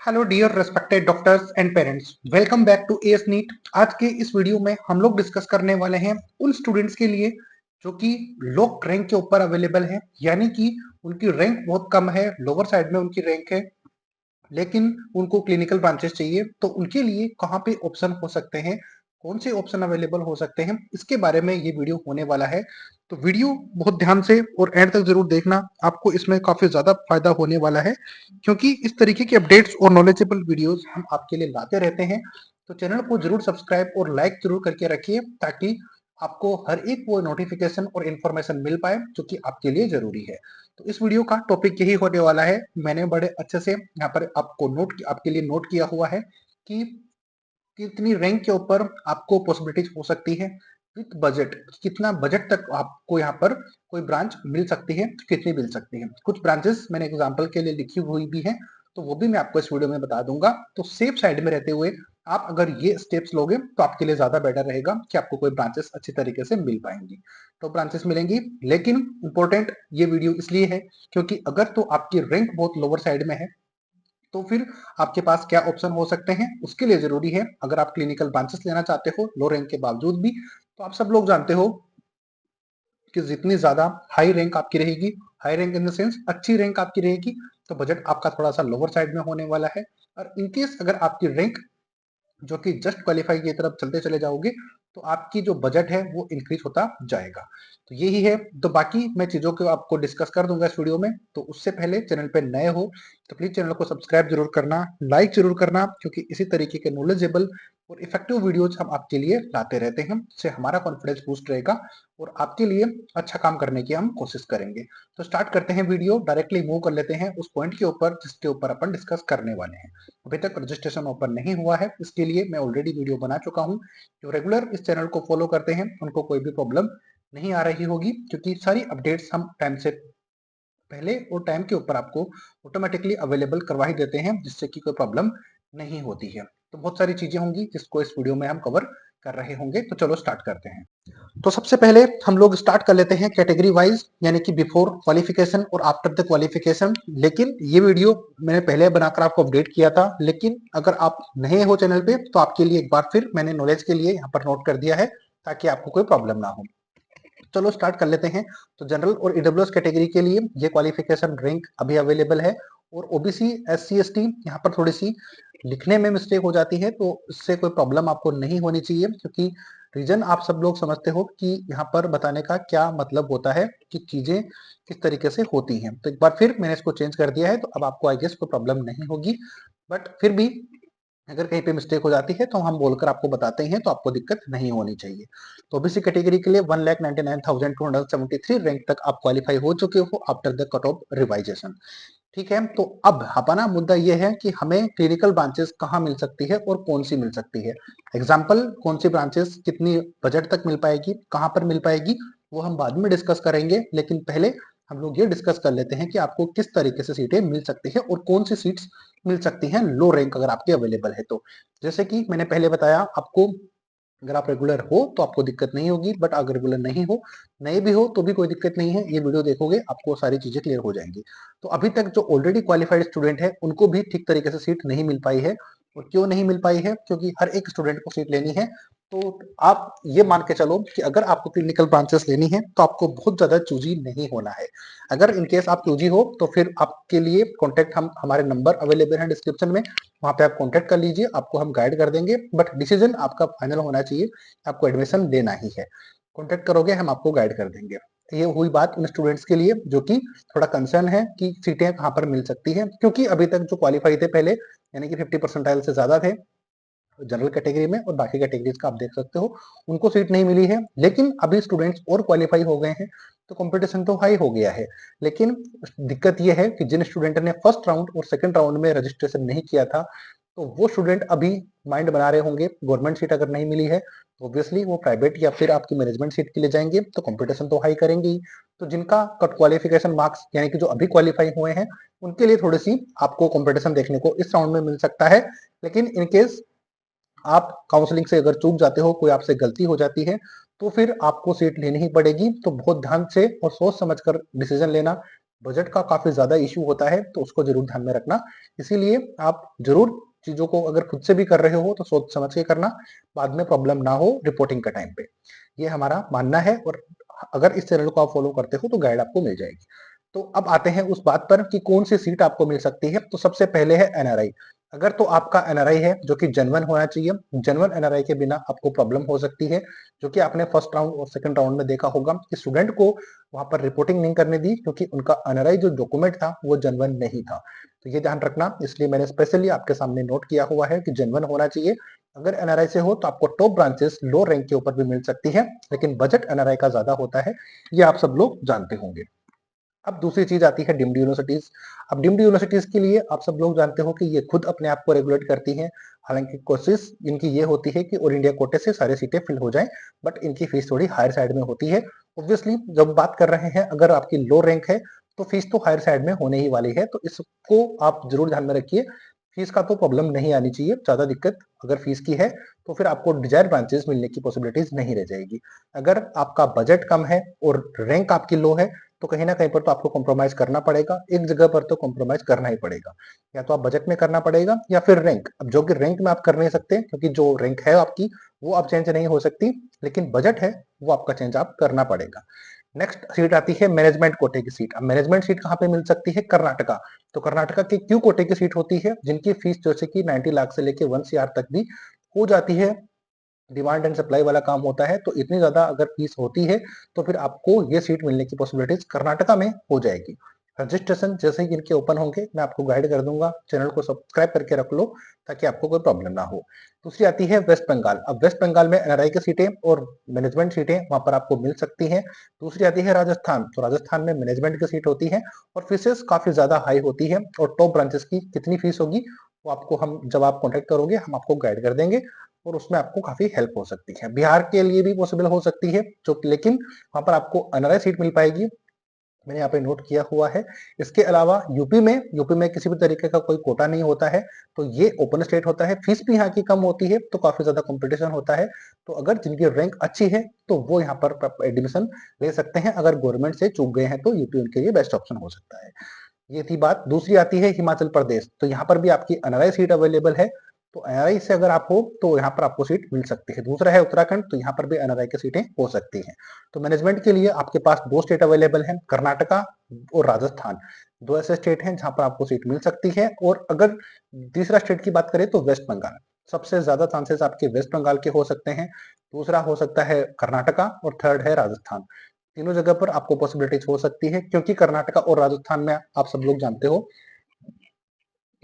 Hello dear respected doctors and parents, welcome back to AS NEET. आज के इस video में हम लोग डिस्कस करने वाले हैं उन स्टूडेंट्स के लिए जो कि लो रैंक के ऊपर अवेलेबल है, यानी कि उनकी रैंक बहुत कम है, लोअर साइड में उनकी रैंक है, लेकिन उनको क्लिनिकल ब्रांचेस चाहिए। तो उनके लिए कहाँ पे ऑप्शन हो सकते हैं, कौन से ऑप्शन अवेलेबल हो सकते हैं, इसके बारे में ये वीडियो होने वाला है। तो वीडियो बहुत ध्यान से और एंड तक जरूर देखना, आपको इसमें काफी ज्यादा फायदा होने वाला है, क्योंकि इस तरीके के अपडेट्स और नॉलेजेबल वीडियोस हम आपके लिए लाते रहते हैं। तो चैनल को जरूर सब्सक्राइब और लाइक जरूर करके रखिए, ताकि आपको हर एक वो नोटिफिकेशन और इन्फॉर्मेशन मिल पाए जो कि आपके लिए जरूरी है। तो इस वीडियो का टॉपिक यही होने वाला है। मैंने बड़े अच्छे से यहाँ पर आपके लिए नोट किया हुआ है कि कितनी रैंक के ऊपर आपको पॉसिबिलिटीज हो सकती है विथ बजट, कितना बजट तक आपको यहाँ पर कोई ब्रांच मिल सकती है, कितनी मिल सकती है। कुछ ब्रांचेस मैंने एग्जांपल के लिए लिखी हुई भी है, तो वो भी मैं आपको इस वीडियो में बता दूंगा। तो सेफ साइड में रहते हुए आप अगर ये स्टेप्स लोगे तो आपके लिए ज्यादा बेटर रहेगा कि आपको कोई ब्रांचेस अच्छी तरीके से मिल पाएंगी। तो ब्रांचेस मिलेंगी, लेकिन इंपॉर्टेंट ये वीडियो इसलिए है क्योंकि अगर तो आपकी रैंक बहुत लोअर साइड में है तो फिर आपके पास क्या ऑप्शन हो सकते हैं उसके लिए जरूरी है। अगर आप क्लिनिकल ब्रांचेस लेना चाहते हो लो रैंक के बावजूद भी, तो आप सब लोग जानते हो कि जितनी ज्यादा हाई रैंक आपकी रहेगी, high rank in the sense अच्छी रैंक आपकी रहेगी, तो बजट आपका थोड़ा सा लोअर साइड में होने वाला है। और इनकेस अगर आपकी रैंक जो कि जस्ट क्वालिफाई की तरफ चलते चले जाओगे, तो आपकी जो बजट है वो इंक्रीज होता जाएगा। तो यही है। तो बाकी मैं चीजों को आपको डिस्कस कर दूंगा इस वीडियो में। तो उससे पहले चैनल पे नए हो तो प्लीज चैनल को सब्सक्राइब जरूर करना, लाइक जरूर करना, क्योंकि इसी तरीके के नॉलेजेबल और इफेक्टिव वीडियोज हम आपके लिए लाते रहते हैं। इससे हमारा कॉन्फिडेंस बूस्ट रहेगा और आपके लिए अच्छा काम करने की हम कोशिश करेंगे। तो स्टार्ट करते हैं वीडियो, डायरेक्टली मूव कर लेते हैं उस पॉइंट के ऊपर जिसके ऊपर अपन डिस्कस करने वाले हैं। अभी तक रजिस्ट्रेशन ओपन नहीं हुआ है, इसके लिए मैं ऑलरेडी वीडियो बना चुका हूं। जो रेगुलर इस चैनल को फॉलो करते हैं उनको कोई भी प्रॉब्लम नहीं आ रही होगी, क्योंकि सारी अपडेट्स हम टाइम से पहले और टाइम के ऊपर आपको ऑटोमेटिकली अवेलेबल करवा ही देते हैं, जिससे कि कोई प्रॉब्लम नहीं होती है। तो बहुत सारी चीजें होंगी जिसको इस वीडियो में हम कवर कर रहे होंगे। तो चलो स्टार्ट करते हैं। तो सबसे पहले हम लोग स्टार्ट कर लेते हैं कैटेगरी वाइज, यानी कि बिफोर क्वालिफिकेशन और आफ्टर द क्वालिफिकेशन। लेकिन ये वीडियो मैंने पहले बनाकर आपको अपडेट किया था, लेकिन अगर आप नए हो चैनल पे तो आपके लिए एक बार फिर मैंने नॉलेज के लिए यहाँ पर नोट कर दिया है, ताकि आपको कोई प्रॉब्लम ना हो। चलो स्टार्ट कर लेते हैं। तो जनरल और ईडब्ल्यूएस कैटेगरी के लिए ये क्वालिफिकेशन रैंक अभी अवेलेबल है। और ओबीसी एससी एसटी यहाँ पर थोड़ी सी लिखने में मिस्टेक हो जाती है, तो इससे कोई प्रॉब्लम आपको नहीं होनी चाहिए, क्योंकि रीजन आप सब लोग समझते हो कि यहाँ पर बताने का क्या मतलब होता है कि चीजें किस तरीके से होती हैं। तो एक बार फिर मैंने इसको चेंज कर दिया है, तो अब आपको आई गेस कोई प्रॉब्लम नहीं होगी। बट फिर भी अगर कहीं पे मिस्टेक हो जाती है तो हम बोलकर आपको बताते हैं, तो आपको दिक्कत नहीं होनी चाहिए। तो ओबीसी कैटेगरी के लिए 1,99,273 रैंक तक आप क्वालिफाई हो चुके हो आफ्टर द कट ऑफ रिवाइजेशन। ठीक है। तो अब अपना मुद्दा यह है कि हमें क्लिनिकल ब्रांचेस कहाँ मिल सकती है और कौन सी मिल सकती है। एग्जाम्पल, कौन सी ब्रांचेस कितनी बजट तक मिल पाएगी, कहाँ पर मिल पाएगी, वो हम बाद में डिस्कस करेंगे। लेकिन पहले हम लोग ये डिस्कस कर लेते हैं कि आपको किस तरीके से सीटें मिल सकती है और कौन सी सीट्स मिल सकती हैं लो रैंक अगर आपके अवेलेबल है तो। जैसे कि मैंने पहले बताया आपको, अगर आप रेगुलर हो तो आपको दिक्कत नहीं होगी, बट अगर रेगुलर नहीं हो, नए भी हो तो भी कोई दिक्कत नहीं है। ये वीडियो देखोगे आपको सारी चीजें क्लियर हो जाएंगी। तो अभी तक जो ऑलरेडी क्वालिफाइड स्टूडेंट है उनको भी ठीक तरीके से सीट नहीं मिल पाई है। और क्यों नहीं मिल पाई है? क्योंकि हर एक स्टूडेंट को सीट लेनी है। तो आप ये मान के चलो कि अगर आपको क्लिनिकल ब्रांचेस लेनी है तो आपको बहुत ज्यादा चूजी नहीं होना है। अगर इनकेस आप चूजी हो तो फिर आपके लिए कॉन्टेक्ट, हम हमारे नंबर अवेलेबल है डिस्क्रिप्शन में, वहां पे आप कॉन्टेक्ट कर लीजिए, आपको हम गाइड कर देंगे। बट डिसीजन आपका फाइनल होना चाहिए, आपको एडमिशन लेना ही है। कॉन्टेक्ट करोगे हम आपको गाइड कर देंगे। ये हुई बात उन स्टूडेंट्स के लिए जो कि थोड़ा कंसर्न है कि सीटें कहाँ पर मिल सकती है, क्योंकि अभी तक जो क्वालिफाई थे पहले, यानी कि 50% से ज्यादा थे जनरल कैटेगरी में, और बाकी कैटेगरीज का आप देख सकते हो उनको सीट नहीं मिली है। लेकिन अभी स्टूडेंट्स और क्वालिफाई हो गए हैं, तो कंपटीशन तो हाई हो गया है। लेकिन दिक्कत यह है कि जिन स्टूडेंट ने फर्स्ट राउंड और सेकंड राउंड में रजिस्ट्रेशन नहीं किया था, तो वो स्टूडेंट अभी माइंड बना रहे होंगे गवर्नमेंट सीट अगर नहीं मिली है तो ऑब्वियसली वो प्राइवेट या फिर आपकी मैनेजमेंट सीट के लिए जाएंगे, तो कंपटीशन तो हाई करेंगे ही। तो जिनका कट क्वालिफिकेशन मार्क्स यानी कि जो अभी क्वालिफाई हुए हैं, उनके लिए थोड़ी सी आपको कंपटीशन देखने को इस राउंड में मिल सकता है। लेकिन इनकेस आप काउंसलिंग से अगर चूक जाते हो, कोई आपसे गलती हो जाती है, तो फिर आपको सीट लेनी ही पड़ेगी। तो बहुत ध्यान से और सोच समझकर डिसीजन लेना, बजट का काफी ज्यादा इश्यू होता है, तो उसको जरूर ध्यान में रखना। इसीलिए आप जरूर चीजों को अगर खुद से भी कर रहे हो तो सोच समझ के करना, बाद में प्रॉब्लम ना हो रिपोर्टिंग के टाइम पे। ये हमारा मानना है, और अगर इस चैनल को आप फॉलो करते हो तो गाइड आपको मिल जाएगी। तो अब आते हैं उस बात पर कि कौन सी सीट आपको मिल सकती है। तो सबसे पहले है एनआरआई। अगर तो आपका एनआरआई है जो कि जेन्युइन होना चाहिए, जेन्युइन एनआरआई के बिना आपको प्रॉब्लम हो सकती है, जो कि आपने फर्स्ट राउंड और सेकंड राउंड में देखा होगा कि स्टूडेंट को वहां पर रिपोर्टिंग नहीं करने दी क्योंकि उनका एनआरआई जो डॉक्यूमेंट था वो जेन्युइन नहीं था। तो ये ध्यान रखना, इसलिए मैंने स्पेशली आपके सामने नोट किया हुआ है कि जेन्युइन होना चाहिए। अगर एनआरआई से हो तो आपको टॉप ब्रांचेस लो रैंक के ऊपर भी मिल सकती है, लेकिन बजट एनआरआई का ज्यादा होता है, ये आप सब लोग जानते होंगे। अब दूसरी चीज आती है डीम्ड यूनिवर्सिटीज। अब डीम्ड यूनिवर्सिटीज के लिए आप सब लोग जानते हो कि ये खुद अपने आप को रेगुलेट करती हैं। हालांकि कोशिश इनकी ये होती है कि ऑल इंडिया कोटे से सारी सीटें फिल हो जाएं, बट इनकी फीस थोड़ी हायर साइड में होती है। ऑब्वियसली जब बात कर रहे हैं, अगर आपकी लो रैंक है तो फीस तो हायर साइड में होने ही वाली है, तो इसको आप जरूर ध्यान में रखिए। फीस का तो प्रॉब्लम नहीं आनी चाहिए, ज्यादा दिक्कत अगर फीस की है तो फिर आपको डिजायर ब्रांचेस मिलने की पॉसिबिलिटीज नहीं रह जाएगी। अगर आपका बजट कम है और रैंक आपकी लो है तो कहीं ना कहीं पर तो आपको कॉम्प्रोमाइज करना पड़ेगा, एक जगह पर तो कॉम्प्रोमाइज करना ही पड़ेगा। या तो आप बजट में करना पड़ेगा या फिर रैंक। अब जो कि रैंक में आप कर नहीं सकते क्योंकि जो रैंक है आपकी वो आप चेंज नहीं हो सकती, लेकिन बजट है वो आपका चेंज आप करना पड़ेगा। नेक्स्ट सीट आती है मैनेजमेंट कोटे की सीट। अब मैनेजमेंट सीट कहाँ पे मिल सकती है? कर्नाटका। तो कर्नाटका की क्यू कोटे की सीट होती है जिनकी फीस जैसे कि 90 लाख से लेके 1 CR तक भी हो जाती है। डिमांड एंड सप्लाई वाला काम होता है, तो इतनी ज्यादा अगर फीस होती है तो फिर आपको ये सीट मिलने की पॉसिबिलिटीज कर्नाटका में हो जाएगी। रजिस्ट्रेशन जैसे ही इनके ओपन होंगे मैं आपको गाइड कर दूंगा, चैनल को सब्सक्राइब करके रख लो ताकि आपको कोई प्रॉब्लम ना हो। दूसरी आती है वेस्ट बंगाल। अब वेस्ट बंगाल में एनआरआई की सीटें और मैनेजमेंट सीटें वहां पर आपको मिल सकती हैं। दूसरी आती है राजस्थान। तो राजस्थान में मैनेजमेंट की सीट होती है और फीसेस काफी ज्यादा हाई होती है, और टॉप ब्रांचेस की कितनी फीस होगी वो आपको हम जब आप कॉन्टेक्ट करोगे हम आपको गाइड कर देंगे, और उसमें आपको काफी हेल्प हो सकती है। बिहार के लिए भी पॉसिबल हो सकती है, जो लेकिन वहां पर आपको एनआरआई सीट मिल पाएगी, मैंने यहाँ पे नोट किया हुआ है। इसके अलावा यूपी में किसी भी तरीके का कोई कोटा नहीं होता है, तो ये ओपन स्टेट होता है। फीस भी यहाँ की कम होती है, तो काफी ज्यादा कंपटीशन होता है। तो अगर जिनकी रैंक अच्छी है तो वो यहाँ पर एडमिशन ले सकते हैं। अगर गवर्नमेंट से चूक गए हैं तो यूपी उनके लिए बेस्ट ऑप्शन हो सकता है। ये थी बात। दूसरी आती है हिमाचल प्रदेश। तो यहाँ पर भी आपकी एनआरआई सीट अवेलेबल है, तो एनआरआई से अगर आप हो तो यहाँ पर आपको सीट मिल सकती है। दूसरा है उत्तराखंड। तो यहाँ पर भी एनआरआई की सीटें हो सकती हैं। तो मैनेजमेंट के लिए आपके पास दो स्टेट अवेलेबल हैं, कर्नाटका और राजस्थान। दो ऐसे स्टेट हैं जहां पर आपको सीट मिल सकती है। और अगर तीसरा स्टेट की बात करें तो वेस्ट बंगाल। सबसे ज्यादा चांसेस आपके वेस्ट बंगाल के हो सकते हैं, दूसरा हो सकता है कर्नाटका, और थर्ड है राजस्थान। तीनों जगह पर आपको पॉसिबिलिटीज हो सकती है, क्योंकि कर्नाटका और राजस्थान में आप सब लोग जानते हो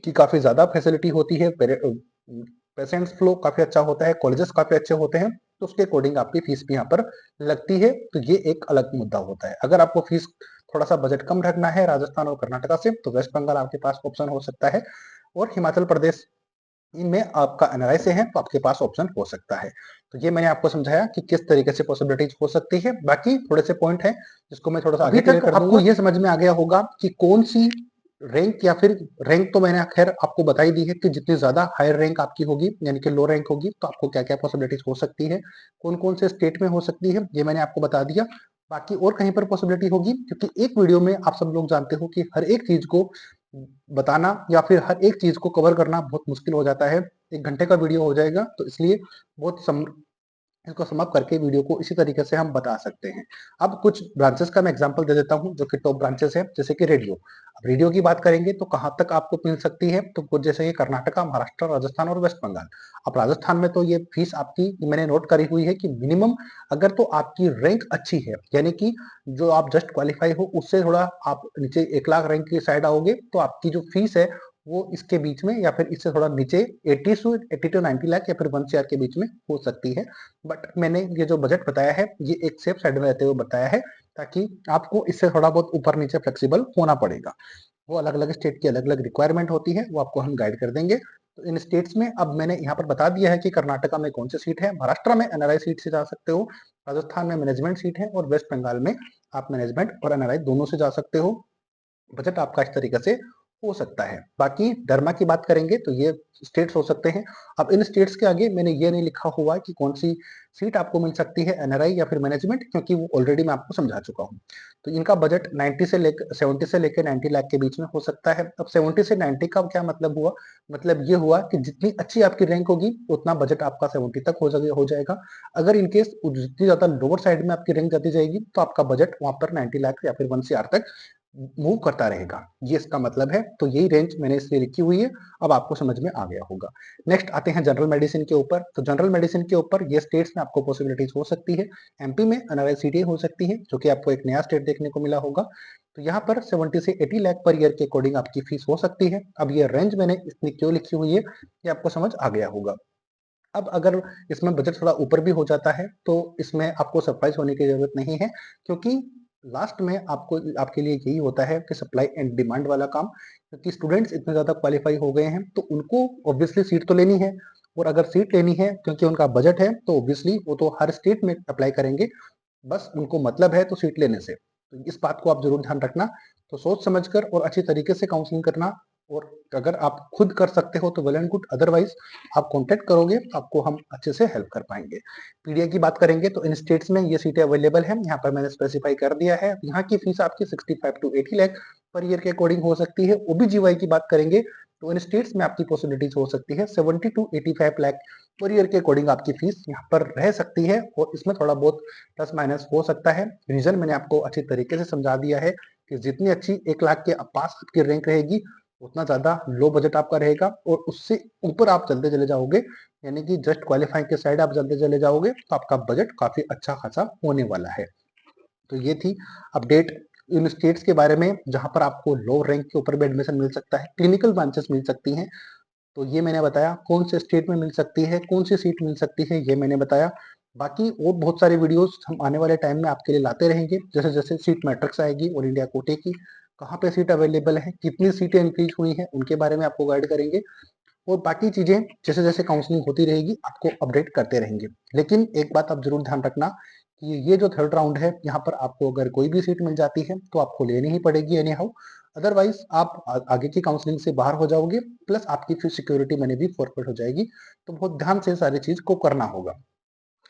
कि काफी ज्यादा फैसिलिटी होती है, पेशेंट्स फ्लो काफी अच्छा होता है, कॉलेजेस काफी अच्छे होते हैं, तो उसके अकॉर्डिंग आपकी फीस भी यहाँ पर लगती है। तो ये एक अलग मुद्दा होता है। अगर आपको फीस थोड़ा सा बजट कम रखना है राजस्थान और कर्नाटका से, तो वेस्ट बंगाल आपके पास ऑप्शन हो सकता है। और हिमाचल प्रदेश, इनमें आपका एनआरआई से है तो आपके पास ऑप्शन हो सकता है। तो ये मैंने आपको समझाया कि किस तरीके से पॉसिबिलिटीज हो सकती है। बाकी थोड़े से पॉइंट है जिसको मैं थोड़ा सा अभी तक आपको ये समझ में आ गया होगा कि कौन सी रैंक, या फिर रैंक तो मैंने खैर आपको बता ही दी है कि जितनी ज्यादा हायर रैंक आपकी होगी यानी कि लो रैंक होगी तो आपको क्या क्या पॉसिबिलिटीज हो सकती है, कौन कौन से स्टेट में हो सकती है, ये मैंने आपको बता दिया। बाकी और कहीं पर पॉसिबिलिटी होगी, क्योंकि एक वीडियो में आप सब लोग जानते हो कि हर एक चीज को बताना या फिर हर एक चीज को कवर करना बहुत मुश्किल हो जाता है। 1 घंटे का वीडियो हो जाएगा, तो इसलिए बहुत इसको समाप्त करके वीडियो को इसी तरीके से हम बता सकते हैं। अब कुछ ब्रांचेस का मैं एग्जांपल दे देता हूं जो कि टॉप ब्रांचेस है, जैसे कि रेडियो। अब रेडियो की बात करेंगे तो कहां तक आपको मिल सकती है, तो कुछ जैसे कि कर्नाटका, महाराष्ट्र, राजस्थान और वेस्ट बंगाल। अब राजस्थान में तो ये फीस आपकी मैंने नोट करी हुई है कि मिनिमम, अगर तो आपकी रैंक अच्छी है यानी कि जो आप जस्ट क्वालिफाई हो उससे थोड़ा आप नीचे 1 लाख रैंक की साइड आओगे, तो आपकी जो फीस है वो इसके बीच में या फिर इससे थोड़ा नीचे 80 to 90 लाख या फिर 1 CR के बीच में हो सकती है। बट मैंने ये जो बजट बताया है ये एक सेफ साइड में रहते हुए बताया है, ताकि आपको इससे थोड़ा बहुत ऊपर नीचे फ्लेक्सिबल होना पड़ेगा। वो अलग अलग स्टेट की अलग अलग रिक्वायरमेंट होती है, वो आपको हम गाइड कर देंगे। तो इन स्टेट्स में अब मैंने यहाँ पर बता दिया है कि कर्नाटका में कौन सी सीट है, महाराष्ट्र में एनआरआई सीट से जा सकते हो, राजस्थान में मैनेजमेंट सीट है, और वेस्ट बंगाल में आप मैनेजमेंट और एनआरआई दोनों से जा सकते हो। बजट आपका इस तरीके से हो सकता है। बाकी डरमा की बात करेंगे तो ये स्टेट्स हो सकते हैं। अब इन स्टेट्स के आगे मैंने ये नहीं लिखा हुआ है कि कौन सी सीट आपको मिल सकती है, एनआरआई या फिर मैनेजमेंट, क्योंकि वो ऑलरेडी मैं आपको समझा चुका हूँ। तो इनका बजट 70 से लेकर 90 लाख के बीच में हो सकता है। अब 70 से 90 का क्या मतलब हुआ? मतलब ये हुआ कि जितनी अच्छी आपकी रैंक होगी उतना बजट आपका 70 तक हो जाएगा। अगर इनकेस जितनी ज्यादा लोअर साइड में आपकी रैंक जाती जाएगी तो आपका बजट वहां पर 90 लाख या फिर 1 CR तक मूव करता रहेगा। ये इसका मतलब है। तो यही रेंज मैंने इसलिए लिखी हुई है। अब आपको समझ में आ गया होगा। नेक्स्ट आते हैं जनरल मेडिसिन के ऊपर। तो जनरल मेडिसिन के ऊपर ये स्टेट्स में आपको पॉसिबिलिटीज हो सकती है। एमपी में एनआरआईसीटी हो सकती है, जो कि आपको एक नया स्टेट देखने को मिला होगा। तो यहाँ पर 70 से 80 लाख पर ईयर के अकॉर्डिंग आपकी फीस हो सकती है। अब ये रेंज मैंने इतनी क्यों लिखी हुई है, ये आपको समझ आ गया होगा। अब अगर इसमें बजट थोड़ा ऊपर भी हो जाता है तो इसमें आपको सरप्राइज होने की जरूरत नहीं है, क्योंकि लास्ट में आपको आपके लिए यही होता है कि सप्लाई एंड डिमांड वाला काम, क्योंकि स्टूडेंट्स इतने ज्यादा क्वालिफाई हो गए हैं तो उनको ऑब्वियसली सीट तो लेनी है। और अगर सीट लेनी है क्योंकि उनका बजट है तो ऑब्वियसली वो तो हर स्टेट में अप्लाई करेंगे। बस उनको मतलब है तो सीट लेने से। तो इस बात को आप जरूर ध्यान रखना। तो सोच समझकर और अच्छी तरीके से काउंसलिंग करना। और अगर आप खुद कर सकते हो तो वेल एंड गुड, अदरवाइज आप कांटेक्ट करोगे तो आपको हम अच्छे से हेल्प कर पाएंगे। पीडीए की बात करेंगे तो इन स्टेट्स में ये सीटें अवेलेबल है। यहाँ पर मैंने स्पेसिफाई कर दिया है। यहाँ की फीस आपकी 65 to 80 लाख पर ईयर के अकॉर्डिंग हो सकती है। ओबीजीवाई की बात करेंगे तो इन स्टेट्स में आपकी पॉसिबिलिटीज हो सकती है 70 to 85 लाख पर ईयर के अकॉर्डिंग आपकी फीस यहाँ पर रह सकती है। और इसमें थोड़ा बहुत प्लस माइनस हो सकता है। रीजन मैंने आपको अच्छी तरीके से समझा दिया है कि जितनी अच्छी 1 लाख के पास आपकी रैंक रहेगी उतना ज्यादा लो बजट आपका रहेगा। और उससे ऊपर आप चलते चले जाओगे, यानी कि जस्ट क्वालिफाई के साइड आप चलते चले जाओगे तो आपका बजट काफी अच्छा खासा होने वाला है। तो ये थी अपडेट इन स्टेट्स के बारे में जहां पर आपको लो रैंक के ऊपर भी एडमिशन मिल सकता है, क्लिनिकल ब्रांचेस मिल सकती हैं। तो ये मैंने बताया कौन से स्टेट में मिल सकती है, कौन सी सीट मिल सकती है, ये मैंने बताया। बाकी और बहुत सारे वीडियोस हम आने वाले टाइम में आपके लिए लाते रहेंगे। जैसे जैसे सीट मैट्रिक्स आएगी और इंडिया कोटे की कहाँ पे सीट अवेलेबल है, कितनी सीटें इंक्रीज हुई हैं, उनके बारे में आपको गाइड करेंगे। और बाकी चीजें जैसे जैसे काउंसलिंग होती रहेगी आपको अपडेट करते रहेंगे। लेकिन एक बात आप जरूर ध्यान रखना कि ये जो थर्ड राउंड है यहाँ पर आपको अगर कोई भी सीट मिल जाती है तो आपको लेनी ही पड़ेगी एनी हाउ। अदरवाइज आप आगे की काउंसलिंग से बाहर हो जाओगे, प्लस आपकी फिर सिक्योरिटी मनी भी फॉरफिट हो जाएगी। तो बहुत ध्यान से सारी चीज को करना होगा।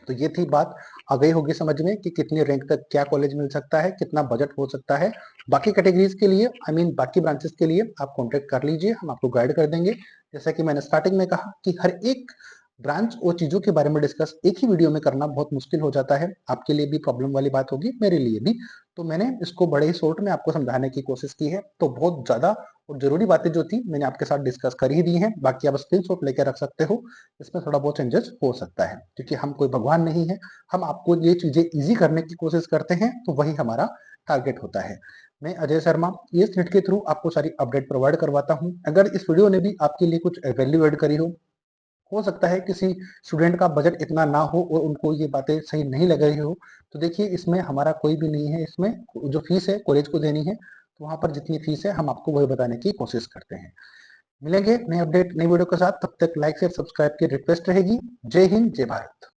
तो ये थी बात। आ गई होगी समझ में कि कितनी रैंक तक क्या कॉलेज मिल सकता है, कितना बजट हो सकता है। बाकी कैटेगरीज के लिए बाकी ब्रांचेस के लिए आप कॉन्टेक्ट कर लीजिए, हम आपको गाइड कर देंगे। जैसा कि मैंने स्टार्टिंग में कहा कि हर एक ब्रांच और चीजों के बारे में डिस्कस एक ही वीडियो में करना बहुत मुश्किल हो जाता है। आपके लिए भी प्रॉब्लम वाली बात होगी, मेरे लिए भी। तो मैंने इसको बड़े ही शॉर्ट में आपको समझाने की कोशिश की है। तो बहुत ज्यादा और जरूरी बातें जो थी मैंने आपके साथ डिस्कस कर ही दी हैं। बाकी आप स्क्रीनशॉट लेकर रख सकते हो। इसमें थोड़ा बहुत चेंजेस हो सकता है क्योंकि हम कोई भगवान नहीं है। हम आपको ये चीजें इजी करने की कोशिश करते हैं, तो वही हमारा टारगेट होता है। मैं अजय शर्मा ये स्निट के थ्रू आपको सारी अपडेट प्रोवाइड करवाता हूँ। अगर इस वीडियो ने भी आपके लिए कुछ वैल्यू ऐड करी हो सकता है किसी स्टूडेंट का बजट इतना ना हो और उनको ये बातें सही नहीं लग रही हो, तो देखिए इसमें हमारा कोई भी नहीं है। इसमें जो फीस है कॉलेज को देनी है, तो वहां पर जितनी फीस है हम आपको वही बताने की कोशिश करते हैं। मिलेंगे नए अपडेट नई वीडियो के साथ। तब तक लाइक शेयर सब्सक्राइब की रिक्वेस्ट रहेगी। जय हिंद, जय भारत।